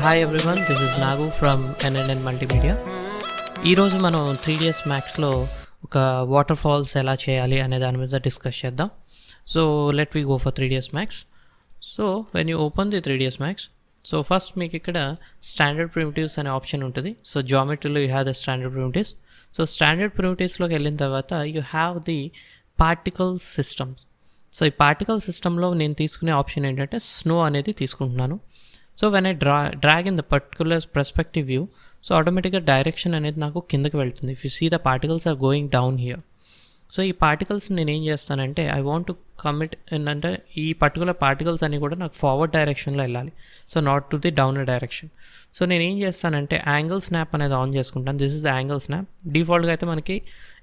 Hi everyone, this is Nagu from NNN multimedia. ఈరోజు మనం 3ds మ్యాక్స్లో ఒక వాటర్ ఫాల్స్ ఎలా చేయాలి అనే దాని మీద డిస్కస్ చేద్దాం. So let we go for 3ds max. So when you open the 3ds max, so first మీకు ఇక్కడ స్టాండర్డ్ ప్రిమిటివ్స్ అనే ఆప్షన్ ఉంటుంది. సో జామెట్రీలో you have the standard primitives. So standard ప్రిమిటివ్స్లోకి వెళ్ళిన తర్వాత you have the particle system. So ఈ particle సిస్టంలో నేను తీసుకునే ఆప్షన్ ఏంటంటే స్నో అనేది తీసుకుంటున్నాను. So when I drag in the particular perspective view, so ఆటోమేటిక్గా డైరెక్షన్ అనేది నాకు కిందకి వెళ్తుంది. If you see the particles are going down here. So ఈ పార్టికల్స్ నేను ఏం చేస్తానంటే ఐ వాంట్ టు కమిట్ ఏంటంటే ఈ పర్టికులర్ పార్టికల్స్ అన్నీ కూడా నాకు ఫార్వర్డ్ డైరెక్షన్లో వెళ్ళాలి. So not to the downward direction. So నేను ఏం చేస్తానంటే యాంగిల్ స్నాప్ అనేది ఆన్ చేసుకుంటాను. This is the angle snap. డిఫాల్ట్గా అయితే మనకి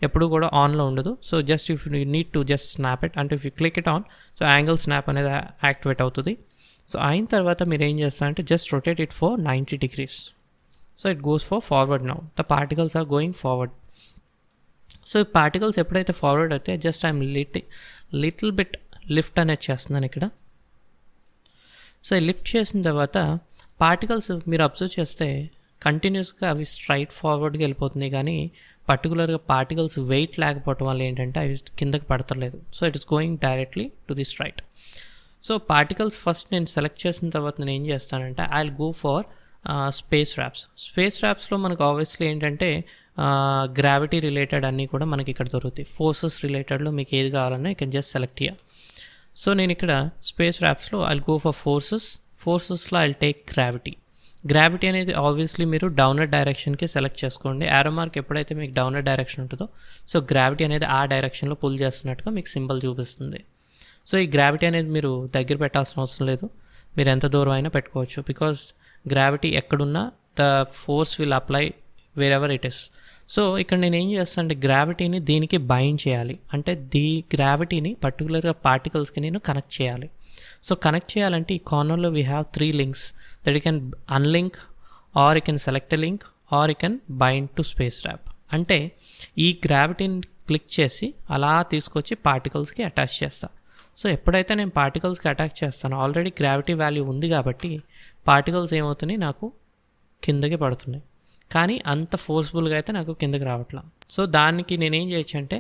ఎప్పుడు కూడా ఆన్లో ఉండదు. So just if you need to just snap it అంటే if you click it on, so angle snap అనేది యాక్టివేట్ అవుతుంది. సో అయిన తర్వాత మీరు ఏం చేస్తారంటే just rotate it for 90 degrees. So it goes for forward now. The particles are going forward. So ఈ particles ఎప్పుడైతే ఫార్వర్డ్ అయితే just I'm little bit lift అనేది చేస్తున్నాను ఇక్కడ. సో ఈ లిఫ్ట్ చేసిన తర్వాత పార్టికల్స్ మీరు అబ్జర్వ్ చేస్తే కంటిన్యూస్గా అవి స్ట్రైట్ ఫార్వర్డ్గా వెళ్ళిపోతున్నాయి, కానీ పర్టికులర్గా పార్టికల్స్ వెయిట్ లేకపోవడం వల్ల ఏంటంటే అవి కిందకి పడతలేదు. So it is going directly to the straight. So particles first నేను సెలెక్ట్ చేసిన తర్వాత నేను ఏం చేస్తానంటే I will go for space warps. స్పేస్ ర్యాప్స్లో మనకు ఆబ్వియస్లీ ఏంటంటే గ్రావిటీ రిలేటెడ్ అన్నీ కూడా మనకి ఇక్కడ దొరుకుతాయి. ఫోర్సెస్ రిలేటెడ్లో మీకు ఏది కావాలన్నా you can just select here. So నేను ఇక్కడ స్పేస్ ర్యాప్స్లో ఐ విల్ గో ఫర్ ఫోర్సెస్లో ఐ విల్ టేక్ గ్రావిటీ అనేది ఆబ్వియస్లీ మీరు డౌన్వర్డ్ డైరెక్షన్కి సెలెక్ట్ చేసుకోండి. యారో మార్క్ ఎప్పుడైతే మీకు డౌన్వర్డ్ డైరెక్షన్ ఉంటుందో సో గ్రావిటీ అనేది ఆ డైరెక్షన్లో పుల్ చేస్తున్నట్టుగా మీకు సింబల్ చూపిస్తుంది. సో ఈ గ్రావిటీ అనేది మీరు దగ్గర పెట్టాల్సిన అవసరం లేదు, మీరు ఎంత దూరం అయినా పెట్టుకోవచ్చు. బికాజ్ గ్రావిటీ ఎక్కడున్నా the force will apply wear ever it is. So ఇక్కడ నేను ఏం చేస్తాను అంటే గ్రావిటీని దీనికి బైండ్ చేయాలి, అంటే గ్రావిటీని పర్టికులర్గా పార్టికల్స్కి నేను కనెక్ట్ చేయాలి. సో కనెక్ట్ చేయాలంటే ఈ కార్నర్లో we have 3 links that you can unlink, or you can select a link, or you can bind to space wrap. అంటే ఈ గ్రావిటీని క్లిక్ చేసి అలా తీసుకొచ్చి పార్టికల్స్కి అటాచ్ చేస్తాను. సో ఎప్పుడైతే నేను పార్టికల్స్కి అటాచ్ చేస్తానో ఆల్రెడీ గ్రావిటీ వాల్యూ ఉంది కాబట్టి పార్టికల్స్ ఏమవుతున్నాయి నాకు కిందకి పడుతున్నాయి, కానీ అంత ఫోర్స్ఫుల్గా అయితే నాకు కిందకి రావట్లా. సో దానికి నేనేం చేయొచ్చు అంటే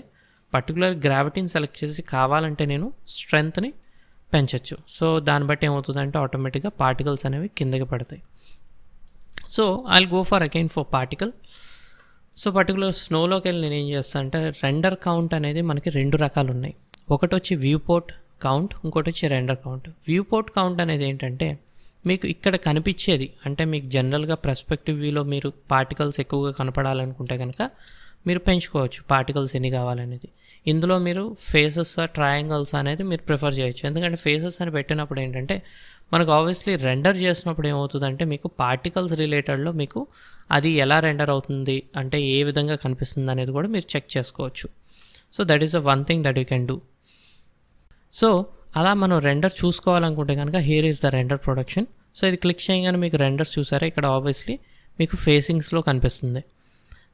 పర్టికులర్ గ్రావిటీని సెలెక్ట్ చేసి కావాలంటే నేను స్ట్రెంగ్త్ని పెంచవచ్చు. సో దాన్ని బట్టి ఏమవుతుందంటే ఆటోమేటిక్గా పార్టికల్స్ అనేవి కిందకి పడతాయి. So I will go for again for particle. So particular స్నోలోకి వెళ్ళి నేను ఏం చేస్తాను అంటే రెండర్ కౌంట్ అనేది మనకి 2 రకాలు ఉన్నాయి. ఒకటి వచ్చి వ్యూ పోర్ట్ కౌంట్, ఇంకోటి వచ్చి render count. View port count అనేది ఏంటంటే మీకు ఇక్కడ కనిపించేది అంటే మీకు జనరల్గా పర్స్పెక్టివ్ వ్యూలో మీరు పార్టికల్స్ ఎక్కువగా కనపడాలనుకుంటే కనుక మీరు పెంచుకోవచ్చు పార్టికల్స్ ఎన్ని కావాలనేది. ఇందులో మీరు ఫేసెస్ ట్రయాంగిల్స్ అనేది మీరు ప్రిఫర్ చేయొచ్చు. ఎందుకంటే ఫేసెస్ అని పెట్టినప్పుడు ఏంటంటే మనకు ఆబ్వియస్లీ రెండర్ చేసినప్పుడు ఏమవుతుందంటే మీకు పార్టికల్స్ రిలేటెడ్లో మీకు అది ఎలా రెండర్ అవుతుంది అంటే ఏ విధంగా కనిపిస్తుంది అనేది కూడా మీరు చెక్ చేసుకోవచ్చు. So that is the one thing that you can do. So అలా మనం రెండర్ చూసుకోవాలనుకుంటే కనుక here is the render production. So ఇది క్లిక్ చేయగానే మీకు రెండర్స్ చూసారా, ఇక్కడ ఆబ్వియస్లీ మీకు ఫేసింగ్స్లో కనిపిస్తుంది.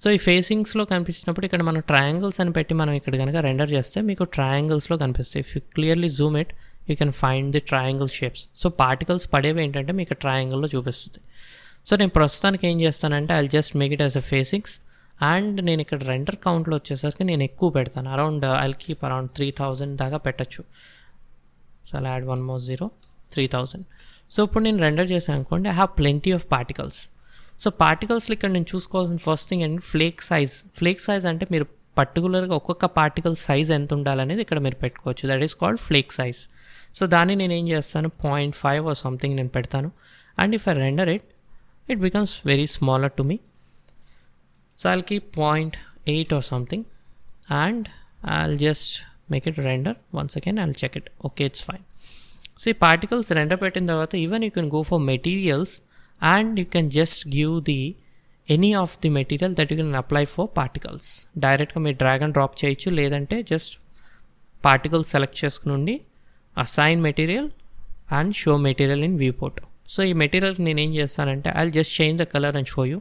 సో ఈ ఫేసింగ్స్లో కనిపించినప్పుడు ఇక్కడ మనం ట్రయాంగిల్స్ అని పెట్టి మనం ఇక్కడ కనుక రెండర్ చేస్తే మీకు ట్రయాంగిల్స్లో కనిపిస్తాయి. If you clearly zoom it you can find the triangle shapes. So particles పడేవి ఏంటంటే మీకు ట్రయాంగిల్లో చూపిస్తుంది. సో నేను ప్రస్తుతానికి ఏం చేస్తానంటే I just make it as a facings. And నేను ఇక్కడ రెండర్ కౌంట్లో వచ్చేసరికి నేను ఎక్కువ పెడతాను, అరౌండ్ ఐ కీప్ అరౌండ్ 3000 దాకా పెట్టచ్చు. సో అలా యాడ్ 1 more 0, 3000. సో ఇప్పుడు నేను రెండర్ చేశాను అనుకోండి, I have plenty of particles. So పార్టికల్స్లో ఇక్కడ నేను చూసుకోవాల్సిన ఫస్ట్ థింగ్ ఏంటంటే ఫ్లేక్ సైజ్ అంటే మీరు పర్టికులర్గా ఒక్కొక్క పార్టికల్ సైజ్ ఎంత ఉండాలనేది ఇక్కడ మీరు పెట్టుకోవచ్చు. That is called flake size. So దాన్ని నేను ఏం చేస్తాను 0.5 or సంథింగ్ నేను పెడతాను. And if I render it becomes very smaller to me. So I'll keep 0.8 or something and I'll just make it render. Once again I'll check it. Okay, it's fine. See particles render పెట్టిన తర్వాత even you can go for materials and you can just give the any of the material that you can apply for particles. డైరెక్ట్గా మీరు drag and drop చేయొచ్చు, లేదంటే just particles select చేసుకుని assign material and show material in view port. So ఈ మెటీరియల్కి నేను ఏం చేస్తానంటే I just change the colour and show you.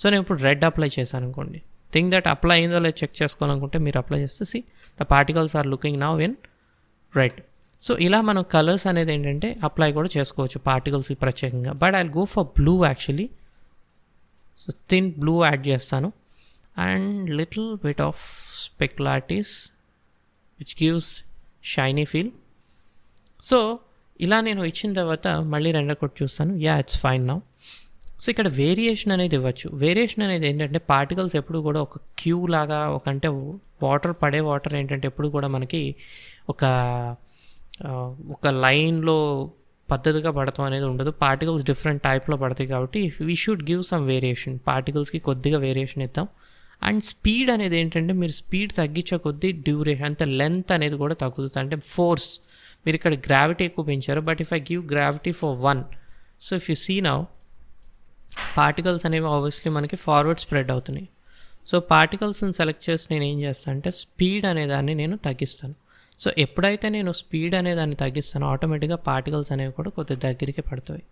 So నేను ఇప్పుడు రెడ్ అప్లై చేశాను అనుకోండి, థింక్ దట్ అప్లై అయిందో లేదో చెక్ చేసుకోవాలనుకుంటే మీరు అప్లై చేస్తే the particles are looking now in red. So ఇలా మనం కలర్స్ అనేది ఏంటంటే అప్లై కూడా చేసుకోవచ్చు పార్టికల్స్కి ప్రత్యేకంగా. But I go for blue actually. So thin blue add చేస్తాను and little bit of specularities which gives shiny feel. So ఇలా నేను ఇచ్చిన తర్వాత మళ్ళీ రెండో కొట్టి చూస్తాను. It's fine now. సో ఇక్కడ వేరియేషన్ అనేది ఇవ్వచ్చు. వేరియేషన్ అనేది ఏంటంటే పార్టికల్స్ ఎప్పుడు కూడా ఒక క్యూ లాగా అంటే వాటర్ ఏంటంటే ఎప్పుడు కూడా మనకి ఒక లైన్లో పద్ధతిగా పడతాం అనేది ఉండదు. పార్టికల్స్ డిఫరెంట్ టైప్లో పడతాయి కాబట్టి we should give some variation. పార్టికల్స్కి కొద్దిగా వేరియేషన్ ఇద్దాం. అండ్ స్పీడ్ అనేది ఏంటంటే మీరు స్పీడ్ తగ్గించే కొద్దీ డ్యూరేషన్ అంటే లెంత్ అనేది కూడా తగ్గుతుంది. అంటే ఫోర్స్ మీరు ఇక్కడ గ్రావిటీ ఎక్కువ పెంచారు. But if I give gravity for 1, so if you see now particles అనేవి ఆబ్వియస్లీ మనకి ఫార్వర్డ్ స్ప్రెడ్ అవుతున్నాయి. సో పార్టికల్స్ని సెలెక్ట్ చేసి నేను ఏం చేస్తాను అంటే స్పీడ్ అనేదాన్ని నేను తగ్గిస్తాను. సో ఎప్పుడైతే నేను స్పీడ్ అనేదాన్ని తగ్గిస్తానో ఆటోమేటిక్గా పార్టికల్స్ అనేవి కూడా కొద్దిగా దగ్గరికి పడతాయి.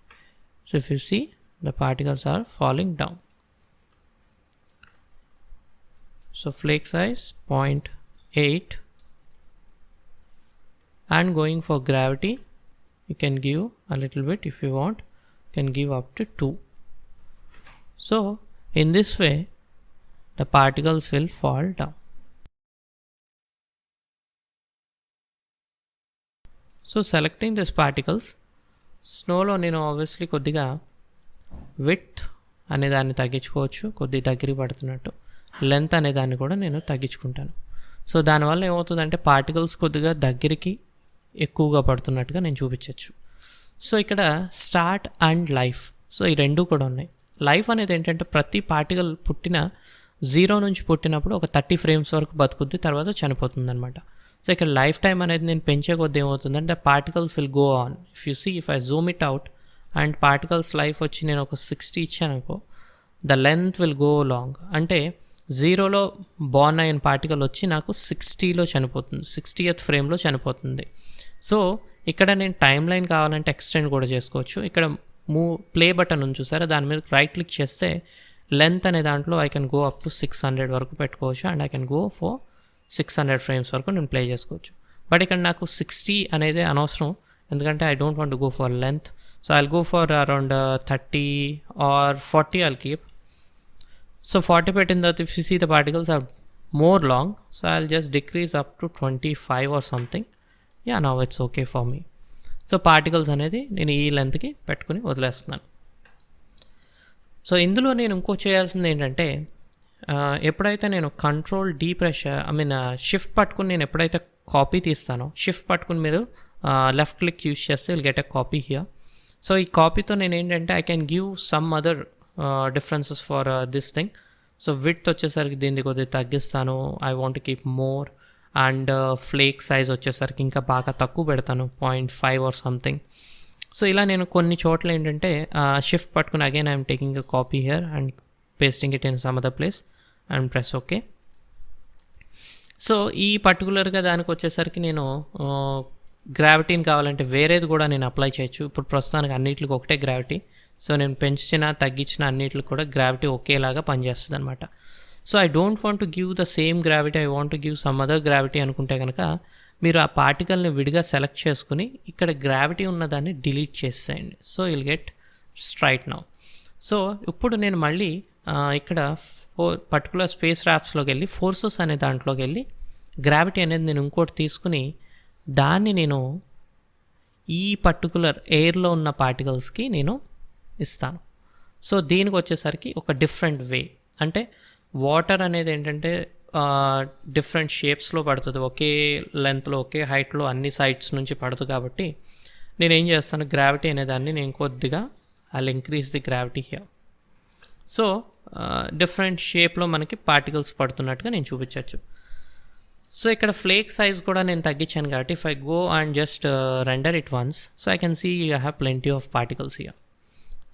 So if you see the particles are falling down. So flake size 0.8 and going for gravity you can give a little bit. If you want you can give up to 2. So in this way the particles will fall down. So selecting these particles, snow lo nenu obviously కొద్దిగా width అనేదాన్ని తగ్గించుకోవచ్చు, కొద్దిగా దగ్గరికి పడుతున్నట్టు. Length అనే దాన్ని కూడా నేను తగ్గించుకుంటాను. So దానివల్ల ఏమవుతుందంటే పార్టికల్స్ కొద్దిగా దగ్గరికి ఎక్కువగా పడుతున్నట్టుగా నేను చూపించవచ్చు. సో ఇక్కడ స్టార్ట్ అండ్ లైఫ్, సో ఈ రెండు కూడా ఉన్నాయి. లైఫ్ అనేది ఏంటంటే ప్రతి పార్టికల్ 0 నుంచి పుట్టినప్పుడు ఒక 30 ఫ్రేమ్స్ వరకు బతుకుద్ది, తర్వాత చనిపోతుంది అనమాట. సో ఇక్కడ లైఫ్ టైం అనేది నేను పెంచే కొద్ది ఏమవుతుందంటే particles will go on. If you see, if I zoom it out and particles life వచ్చి నేను ఒక 60 ఇచ్చాను అనుకో, the length will go long. అంటే 0లో బార్న్ అయిన పార్టికల్ వచ్చి నాకు 60లో చనిపోతుంది, 60th ఫ్రేమ్లో చనిపోతుంది. సో ఇక్కడ నేను టైం లైన్ కావాలంటే ఎక్స్టెండ్ కూడా చేసుకోవచ్చు. ఇక్కడ ప్లే బటన్ ఉంది చూసారా, దాని మీద రైట్ క్లిక్ చేస్తే లెంత్ అనే దాంట్లో I can go up to 600 వరకు పెట్టుకోవచ్చు and I can go for 600 frames వరకు నేను ప్లే చేసుకోవచ్చు. బట్ ఇక్కడ నాకు 60 అనేది అనవసరం, ఎందుకంటే I don't want to go for length. So I'll go for around 30 or 40 I'll keep. So 40 పెట్టిన తర్వాత if you see the particles are more long, so I'll just decrease up to 25 or something. Yeah, now it's okay for me. So particles అనేది నేను ఈ లెంత్కి పెట్టుకుని వదిలేస్తున్నాను. So ఇందులో నేను ఇంకో చేయాల్సింది ఏంటంటే ఎప్పుడైతే నేను కంట్రోల్ డీ ప్రెషర్ షిఫ్ట్ పట్టుకుని నేను ఎప్పుడైతే కాపీ తీస్తానో, షిఫ్ట్ పట్టుకుని మీరు లెఫ్ట్ క్లిక్ యూజ్ చేస్తే will get a copy here. So ఈ కాపీతో నేను ఏంటంటే I can give some other differences for this thing. So width వచ్చేసరికి దీన్ని కొద్దిగా తగ్గిస్తాను, I want to keep more. And flake size వచ్చేసరికి ఇంకా బాగా తక్కువ పెడతాను, 0.5 or సంథింగ్. సో ఇలా నేను కొన్ని చోట్ల ఏంటంటే షిఫ్ట్ పట్టుకుని again I'm taking a copy here and pasting it in some other place and press okay. So ఈ పర్టికులర్గా దానికి వచ్చేసరికి నేను గ్రావిటీని కావాలంటే వేరేది కూడా నేను అప్లై చేయొచ్చు. ఇప్పుడు ప్రస్తుతానికి అన్నిటికి ఒకటే గ్రావిటీ. సో నేను పెంచిన తగ్గించిన అన్నిటికి కూడా గ్రావిటీ ఒకేలాగా పనిచేస్తుంది అనమాట. So I don't want to give the same gravity, I want to give some other gravity అనుకుంటే కనుక మీరు ఆ పార్టికల్ని విడిగా సెలెక్ట్ చేసుకుని ఇక్కడ గ్రావిటీ ఉన్నదాన్ని డిలీట్ చేసేయండి. So will get straight now. So ఇప్పుడు నేను మళ్ళీ ఇక్కడ పర్టికులర్ స్పేస్ ర్యాప్స్లోకి వెళ్ళి ఫోర్సెస్ అనే దాంట్లోకి వెళ్ళి గ్రావిటీ అనేది నేను ఇంకోటి తీసుకుని దాన్ని నేను ఈ పర్టికులర్ ఎయిర్లో ఉన్న పార్టికల్స్కి నేను ఇస్తాను. సో దీనికి వచ్చేసరికి ఒక డిఫరెంట్ వే, అంటే వాటర్ అనేది ఏంటంటే డిఫరెంట్ షేప్స్లో పడుతుంది, ఒకే లెంత్లో ఒకే హైట్లో అన్ని సైడ్స్ నుంచి పడుతుంది. కాబట్టి నేను ఏం చేస్తాను, గ్రావిటీ అనేదాన్ని నేను కొద్దిగా I increase the gravity here. So different షేప్లో మనకి పార్టికల్స్ పడుతున్నట్టుగా నేను చూపించవచ్చు. సో ఇక్కడ ఫ్లేక్ సైజ్ కూడా నేను తగ్గించాను కాబట్టి if I go and just render it once, so I can see I have plenty of particles here.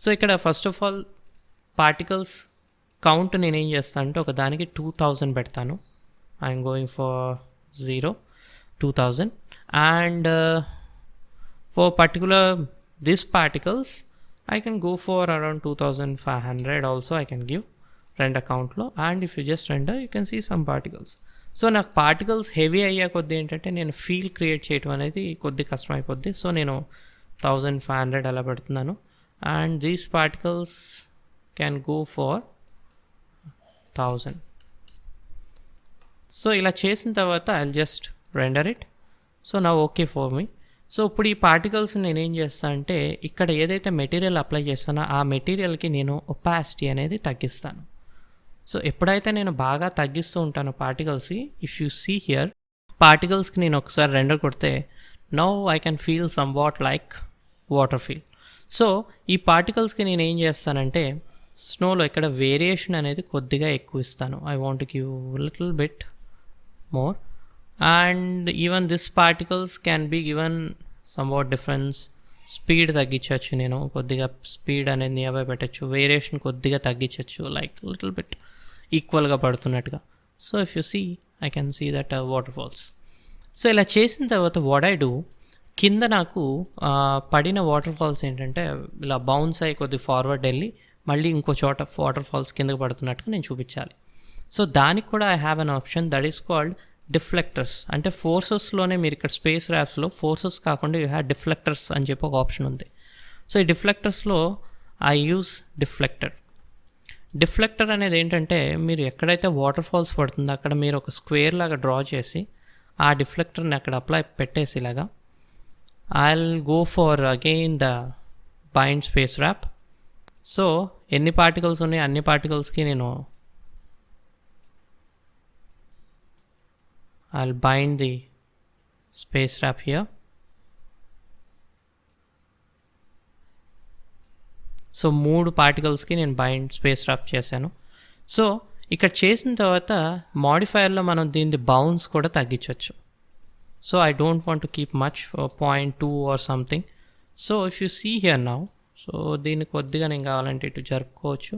So ఇక్కడ first of all particles count నేనేం చేస్తాను అంటే ఒక దానికి 2000 పెడతాను. I'm going for 2000 and for particular this particles I can go for around 2500 also I can give render count lo, and if you just render you can see some particles. So నాకు particles heavy అయ్యే కొద్దీ ఏంటంటే నేను feel create చేయడం అనేది కొద్ది కష్టం అయిపోద్ది. సో నేను 1500 అలా పెడుతున్నాను. And these particles can go for 1000. So ఇలా చేసిన తర్వాత I just render it. So నా ఓకే ఫర్ మీ. సో ఇప్పుడు ఈ పార్టికల్స్ నేను ఏం చేస్తాను అంటే ఇక్కడ ఏదైతే మెటీరియల్ అప్లై చేస్తానో ఆ మెటీరియల్కి నేను ఒపాసిటీ అనేది తగ్గిస్తాను. సో ఎప్పుడైతే నేను బాగా తగ్గిస్తూ ఉంటానో పార్టికల్స్కి, ఇఫ్ యూ సీ హియర్ పార్టికల్స్కి నేను ఒకసారి రెండర్ కొడితే now I can feel some what like water feel. So ఈ పార్టికల్స్కి నేను ఏం చేస్తానంటే స్నోలో ఇక్కడ వేరియేషన్ అనేది కొద్దిగా ఎక్కువ ఇస్తాను. I want give little bit more, and even this particles can be given somewhat difference. Speed తగ్గించవచ్చు, నేను కొద్దిగా స్పీడ్ అనేది నియర్బై పెట్టచ్చు, వేరియేషన్ కొద్దిగా తగ్గించవచ్చు, లైక్ లిటిల్ బిట్ ఈక్వల్గా పడుతున్నట్టుగా. So if you see I can see that water falls. సో ఇలా చేసిన తర్వాత వాట్ ఐ డూ, కింద నాకు పడిన వాటర్ ఫాల్స్ ఏంటంటే ఇలా బౌన్స్ అయ్యి కొద్ది ఫార్వర్డ్ వెళ్ళి మళ్ళీ ఇంకో చోట వాటర్ ఫాల్స్ కిందకు పడుతున్నట్టుగా నేను చూపించాలి. సో దానికి కూడా I have an option that is called deflectors. అంటే ఫోర్సెస్లోనే మీరు ఇక్కడ స్పేస్ ర్యాప్స్లో ఫోర్సెస్ కాకుండా యూ హ్యావ్ డిఫ్లెక్టర్స్ అని చెప్పి ఒక ఆప్షన్ ఉంది. సో ఈ డిఫ్లెక్టర్స్లో ఐ యూజ్ డిఫ్లెక్టర్. డిఫ్లెక్టర్ అనేది ఏంటంటే మీరు ఎక్కడైతే వాటర్ ఫాల్స్ పడుతుందో అక్కడ మీరు ఒక స్క్వేర్ లాగా డ్రా చేసి ఆ డిఫ్లెక్టర్ని అక్కడ అప్లై పెట్టేసి ఇలాగా I will go for again the bind space wrap. So ఎన్ని పార్టికల్స్ ఉన్నాయి అన్ని పార్టికల్స్కి నేను I'll bind the space wrap here. So 3 పార్టికల్స్కి నేను బైండ్ స్పేస్ ర్యాప్ చేశాను. సో ఇక్కడ చేసిన తర్వాత మాడిఫైయర్లో మనం దీని బౌన్స్ కూడా తగ్గించవచ్చు. So I don't want to keep much 0.2 or something. So if you see here now, so దీన్ని కొద్దిగా నేను కావాలంటే ఇటు జరుపుకోవచ్చు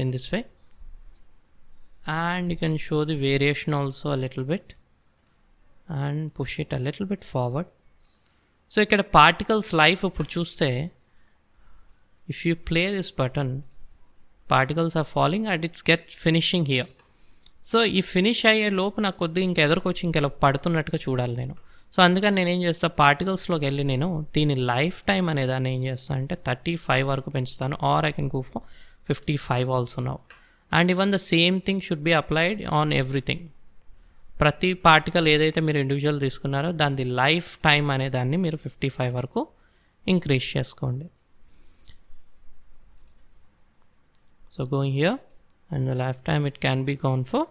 in this way. And you can show the variation also a little bit and push it a little bit forward. So ikkada particles life ఇప్పుడు చూస్తే if you play this button particles are falling and it's gets finishing here. So ఈ finish అయ్యే లోపు నాకు కొద్దిగా ఇంకా ఎదురుకొచ్చి ఇంకెలా పడుతున్నట్టుగా చూడాలి నేను. సో అందుకని నేను ఏం చేస్తాను, పార్టికల్స్లోకి వెళ్ళి నేను దీని లైఫ్ టైం అనేదాన్ని ఏం చేస్తాను అంటే 35 వరకు పెంచుతాను, or I can go for 55 also now. And even the same thing should be applied on everything. ప్రతి పార్టికల్ ఏదైతే మీరు ఇండివిజువల్ తీసుకున్నారో దాని లైఫ్ టైం అనే దాన్ని మీరు 55 వరకు ఇంక్రీజ్ చేసుకోండి. So going here and the life time it can be gone for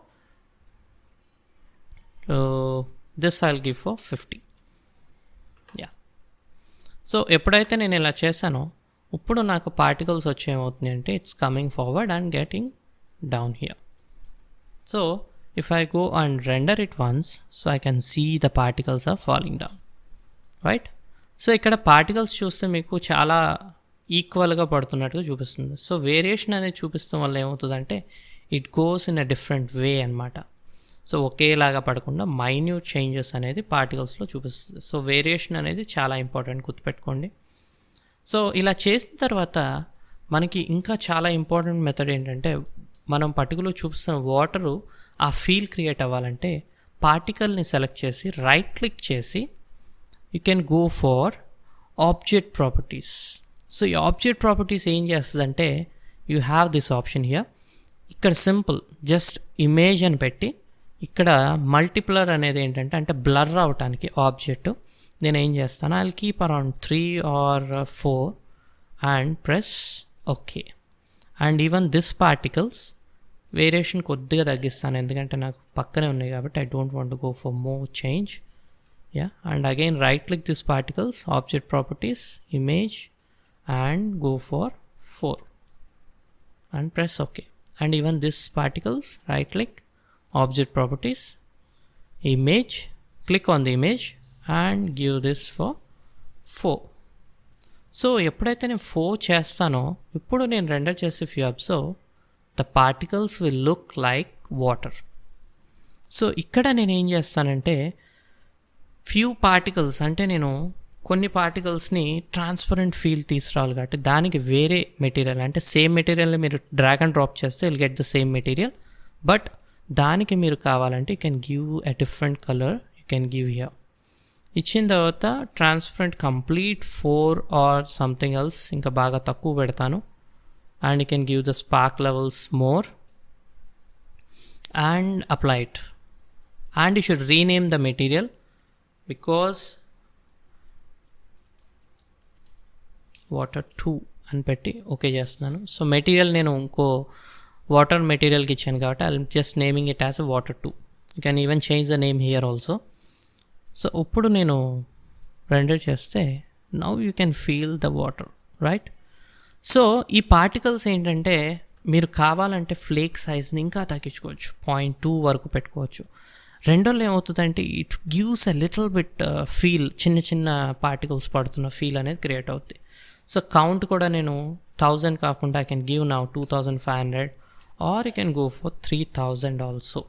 this I will give for 50. Yeah. So ఎప్పుడైతే నేను ఇలా చేశానో ఇప్పుడు నాకు పార్టికల్స్ వచ్చి ఏమవుతుంది అంటే it's coming forward and getting down here. So if I go and render it once, so I can see the particles are falling down, right? So ఇక్కడ పార్టికల్స్ చూస్తే మీకు చాలా ఈక్వల్గా పడుతున్నట్టుగా చూపిస్తుంది. సో వేరియేషన్ అనేది చూపిస్తాం వల్ల ఏమవుతుందంటే it goes in a different way అనమాట. సో ఒకేలాగా పడకుండా మైన్యూట్ చేంజెస్ అనేది పార్టికల్స్లో చూపిస్తుంది. సో వేరియేషన్ అనేది చాలా ఇంపార్టెంట్, గుర్తుపెట్టుకోండి. సో ఇలా చేసిన తర్వాత మనకి ఇంకా చాలా ఇంపార్టెంట్ మెథడ్ ఏంటంటే మనం పర్టికులర్ చూపిస్తున్న వాటరు ఆ ఫీల్ క్రియేట్ అవ్వాలంటే పార్టికల్ని సెలెక్ట్ చేసి రైట్ క్లిక్ చేసి you can go for object properties. So ఈ ఆబ్జెక్ట్ ప్రాపర్టీస్ ఏం చేస్తుందంటే you have this option here. ఇక్కడ సింపుల్ జస్ట్ ఇమేజ్ అని పెట్టి ఇక్కడ మల్టిప్లర్ అనేది ఏంటంటే అంటే బ్లర్ అవటానికి ఆబ్జెక్ట్ నేను ఏం చేస్తాను, I will keep around 3 or 4 and press okay. And even this particles variation కొద్దిగా తగ్గిస్తాను ఎందుకంటే నాకు పక్కనే ఉన్నాయి కాబట్టి I don't want to go for more change. Yeah. And again right click this particles, object properties, image and go for 4 and press okay. And even this particles right click, object properties, image, click on the image and give this for 4. So ఎప్పుడైతే నేను 4 చేస్తానో ఇప్పుడు నేను render చేసి if you observe the particles will look like water. So ఇక్కడ నేను ఏం చేస్తానంటే ఫ్యూ పార్టికల్స్ అంటే నేను కొన్ని పార్టికల్స్ని ట్రాన్స్పరెంట్ ఫీల్ తీసుకురావాలి కాబట్టి దానికి వేరే మెటీరియల్ అంటే సేమ్ మెటీరియల్ని మీరు డ్రాగ్ అండ్ డ్రాప్ చేస్తే will get the same material but దానికి మీరు కావాలంటే you can give a different colour, you can give here. ఇచ్చిన తర్వాత transparent complete 4 or something else ఇంకా బాగా తక్కువ పెడతాను. And you can give the spark levels more and apply it. And you should rename the material because water 2 అని పెట్టి okay చేస్తున్నాను. So material నేను ఇంకో వాటర్ మెటీరియల్కి ఇచ్చాను కాబట్టి I just naming it as water 2. You can even change the name here also. So ఇప్పుడు నేను render చేస్తే now you can feel the water, right? So ఈ పార్టికల్స్ ఏంటంటే మీరు కావాలంటే ఫ్లేక్ సైజ్ని ఇంకా తగ్గించుకోవచ్చు, 0.2 వరకు పెట్టుకోవచ్చు. రెండోలో ఏమవుతుందంటే it gives a little bit feel, చిన్న చిన్న పార్టికల్స్ పడుతున్న ఫీల్ అనేది క్రియేట్ అవుతుంది. సో కౌంట్ కూడా నేను 1000 కాకుండా I can give now 2500 or you can go for 3000 also.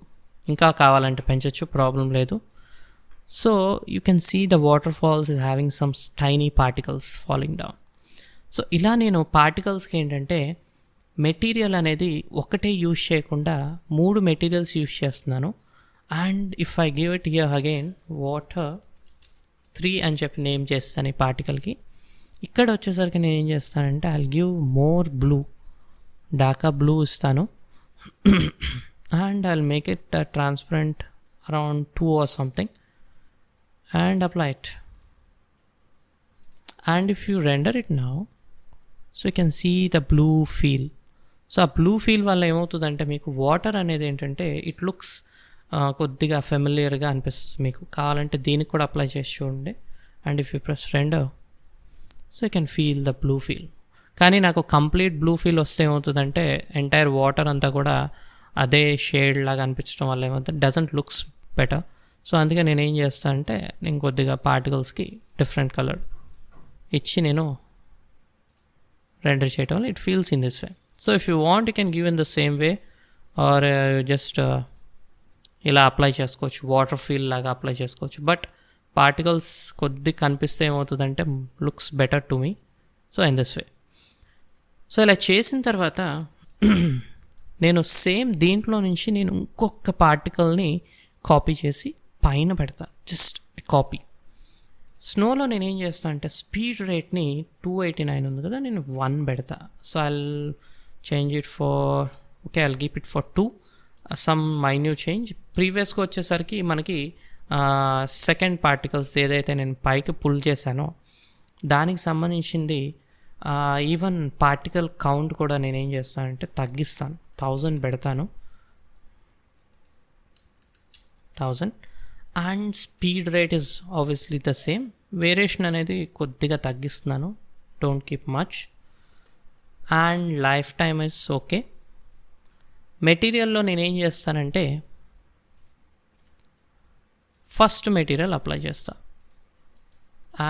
ఇంకా కావాలంటే పెంచవచ్చు, ప్రాబ్లం లేదు. So you can see the water falls is having some tiny particles falling down. So ఇలా నేను పార్టికల్స్కి ఏంటంటే మెటీరియల్ అనేది ఒకటే యూజ్ చేయకుండా 3 మెటీరియల్స్ యూజ్ చేస్తున్నాను. And if I give it here again water 3 అని చెప్పి నేమ్ చేస్తాను ఈ పార్టికల్కి. ఇక్కడ వచ్చేసరికి నేను ఏం చేస్తానంటే I give more blue, dark blue ఇస్తాను. And I make it transparent around 2 or something and apply it. And if you render it now, so you can see the blue feel. So ఆ blue feel వల్ల ఏమవుతుందంటే మీకు water అనేది ఏంటంటే it looks కొద్దిగా ఫెమిలియర్గా అనిపిస్తుంది. మీకు కావాలంటే దీనికి కూడా అప్లై చేసి చూడండి. And if you press render, so you can feel the blue feel. కానీ నాకు కంప్లీట్ బ్లూ ఫీల్ వస్తే ఏమవుతుందంటే ఎంటైర్ వాటర్ అంతా కూడా అదే షేడ్ లాగా అనిపించడం వల్ల ఏమవుతుంది, డజంట్ లుక్స్ బెటర్. సో అందుకే నేను ఏం చేస్తాను అంటే నేను కొద్దిగా పార్టికల్స్కి డిఫరెంట్ కలర్ ఇచ్చి నేను రెండర్ చేయటం వల్ల it feels in this way. So if you want you can give in the same way or just ఇలా అప్లై చేసుకోవచ్చు, వాటర్ ఫీల్ లాగా అప్లై చేసుకోవచ్చు. బట్ పార్టికల్స్ కొద్ది కనిపిస్తే ఏమవుతుందంటే looks better to me. So in this way. So ఇలా చేసిన తర్వాత నేను సేమ్ దీంట్లో నుంచి నేను ఇంకొక పార్టికల్ని కాపీ చేసి పైన పెడతా, జస్ట్ కాపీ. స్నోలో నేను ఏం చేస్తాను అంటే స్పీడ్ రేట్ని 289 ఉంది కదా, నేను 1 పెడతా. So I'll change it for okay, I'll keep it for 2, some minute change. ప్రీవియస్గా వచ్చేసరికి మనకి సెకండ్ పార్టికల్స్ ఏదైతే నేను పైకి పుల్ చేశానో దానికి సంబంధించింది ఈవెన్ పార్టికల్ కౌంట్ కూడా నేను ఏం చేస్తానంటే తగ్గిస్తాను, 1000 పెడతాను, 1000. And speed rate is obviously the same, variation అనేది కొద్దిగా తగ్గిస్తున్నాను, don't keep much. And life time is okay. మెటీరియల్లో నేనేం చేస్తానంటే ఫస్ట్ మెటీరియల్ అప్లై చేస్తా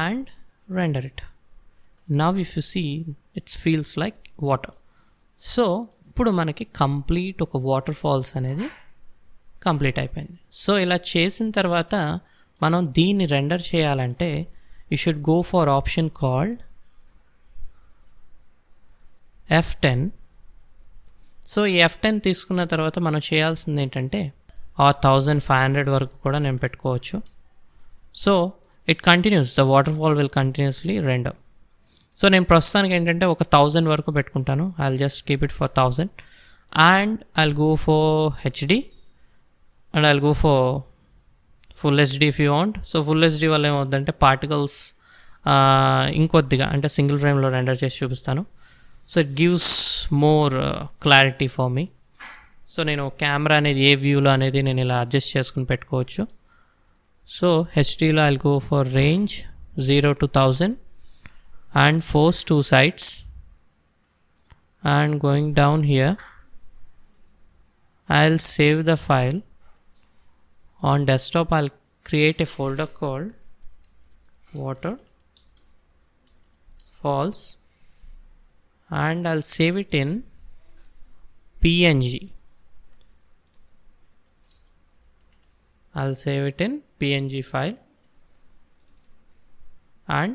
and render it. Now if you see it's feels like water. So ఇప్పుడు మనకి complete ఒక వాటర్ ఫాల్స్ అనేది కంప్లీట్ అయిపోయింది. సో ఇలా చేసిన తర్వాత మనం దీన్ని రెండర్ చేయాలంటే you should go for option called F10. So ఈ F10 తీసుకున్న తర్వాత మనం చేయాల్సింది ఏంటంటే 1500 వరకు కూడా నేను పెట్టుకోవచ్చు. So it continues, the water fall will continuously render. So నేను ప్రస్తుతానికి ఏంటంటే ఒక 1000 వరకు పెట్టుకుంటాను. I will just keep it for 1000 and I will go for HD and I'll go for full HD if you want. So full HD వల్ల ఏమవుతుందంటే particles ఇంకొద్దిగా అంటే సింగిల్ ఫ్రేమ్లో రెండర్ చేసి చూపిస్తాను. So it gives more clarity for me. So నేను camera అనేది ఏ వ్యూలో అనేది నేను ఇలా అడ్జస్ట్ చేసుకుని పెట్టుకోవచ్చు. సో HDలో I'll go for range 0 to 1000 and force 2 sides and going down here I'll save the file. On desktop I'll create a folder called Waterfalls and I'll save it in PNG. I'll save it in PNG file and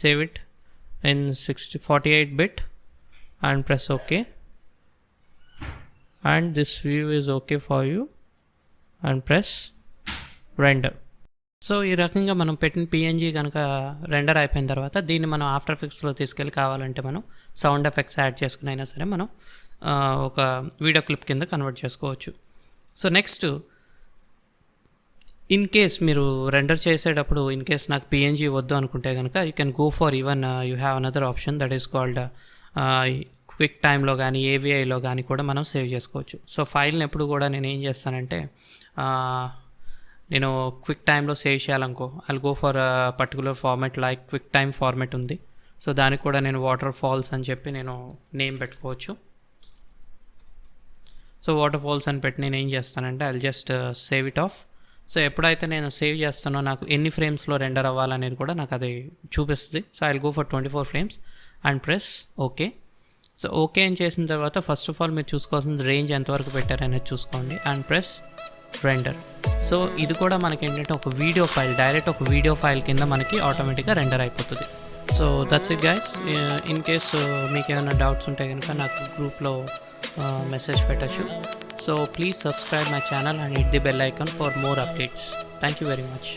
save it in 48 bit and press OK and this view is okay for you and press render. So ఈ రకంగా మనం పెట్టిన PNG కనుక render అయిపోయిన తర్వాత దీన్ని మనం after ఎఫెక్ట్స్లో తీసుకెళ్ళి కావాలంటే మనం సౌండ్ ఎఫెక్ట్స్ యాడ్ చేసుకుని అయినా సరే మనం ఒక వీడియో క్లిప్ కింద కన్వర్ట్ చేసుకోవచ్చు. సో నెక్స్ట్, ఇన్ కేస్ మీరు రెండర్ చేసేటప్పుడు ఇన్ కేస్ నాకు పిఎన్జీ వద్దు అనుకుంటే కనుక you can go for even you have another option that is called quick టైంలో కానీ ఏవిఐలో కానీ కూడా మనం సేవ్ చేసుకోవచ్చు. సో ఫైల్ని ఎప్పుడు కూడా నేను ఏం చేస్తానంటే నేను క్విక్ టైంలో సేవ్ చేయాలనుకో I'll go for particular format like quick time format ఉంది. సో దానికి కూడా నేను వాటర్ ఫాల్స్ అని చెప్పి నేను నేమ్ పెట్టుకోవచ్చు. సో వాటర్ ఫాల్స్ అని పెట్టి నేను ఏం చేస్తానంటే I'll just save it of. So ఎప్పుడైతే నేను సేవ్ చేస్తానో నాకు ఎన్ని ఫ్రేమ్స్లో రెండర్ అవ్వాలనేది కూడా నాకు అది చూపిస్తుంది. So I'll go for 24 frames and press okay. So okay అని చేసిన తర్వాత ఫస్ట్ ఆఫ్ ఆల్ మీరు చూసుకోవాల్సిన రేంజ్ ఎంతవరకు పెట్టారనేది చూసుకోండి అండ్ ప్రెస్ రెండర్. సో ఇది కూడా మనకి ఏంటంటే ఒక వీడియో ఫైల్, డైరెక్ట్ ఒక వీడియో ఫైల్ కింద మనకి ఆటోమేటిక్గా రెండర్ అయిపోతుంది. So that's it guys. In case మీకు ఏమైనా డౌట్స్ ఉంటే కనుక నాకు గ్రూప్లో మెసేజ్ పెట్టచ్చు. So please subscribe my channel and hit the bell icon for more updates. Thank you very much.